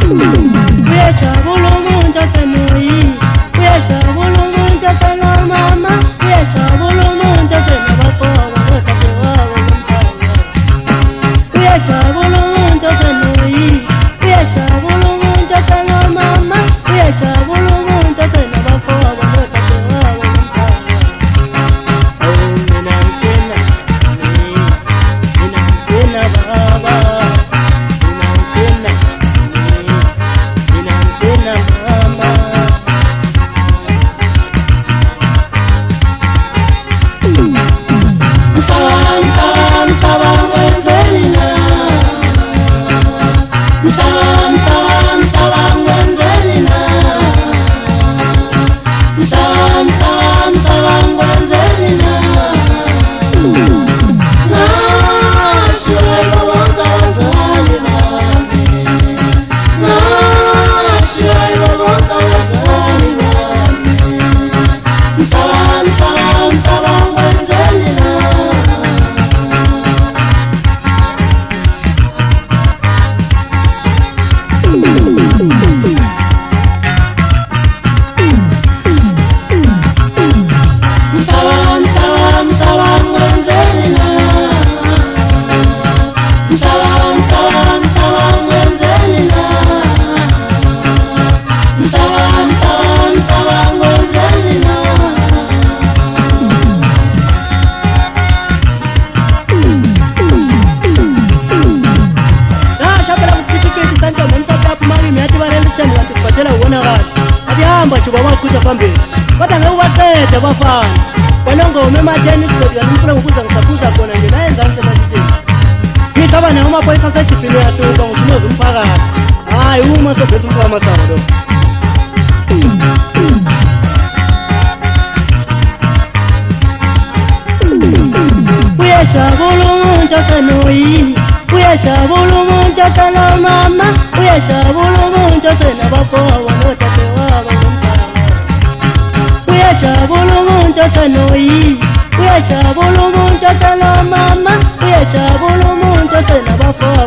Uyajabula umuntu osenoyi, uyajabula umuntu osenomama, uyajabula umuntu osenabafowabo nodadewabo bomphanga. Uyajabula umuntu osenoyi, uyajabula umuntu osenomama, uyajabula umuntu osenabafowabo nodadewabo bomphanga. Awu mina ngisena baba, mina ngisena mama. Mhlaba ngwenzeni na, mhlaba ngwenzeni na, mhlaba ngwenzeni na. Ngashiya bonke abazali bami, ngashiya bonke abazali bami. Mhlaba ngwenzeni na. Hamba chuba wakuza phambili kodwa ngewuwaqeda bafana kwanongo umemateni sidodwa nimfuna ngokuza ngisabuza khona nje naye ngizanze mashitini ngithaba nayo amaphoyisa asejibhile yahluka ngisunoza umphakathi hayi uma sobhesa umfaka masaba lo. Uyajabula umuntu osenoyi, uyajabula umuntu osenomama, uyajabula umuntu osenabafowabo nodadewabo bomphanga. Uyajabula umuntu osenoyi, uyajabula umuntu osenomama, uyajabula umuntu osenabafowabo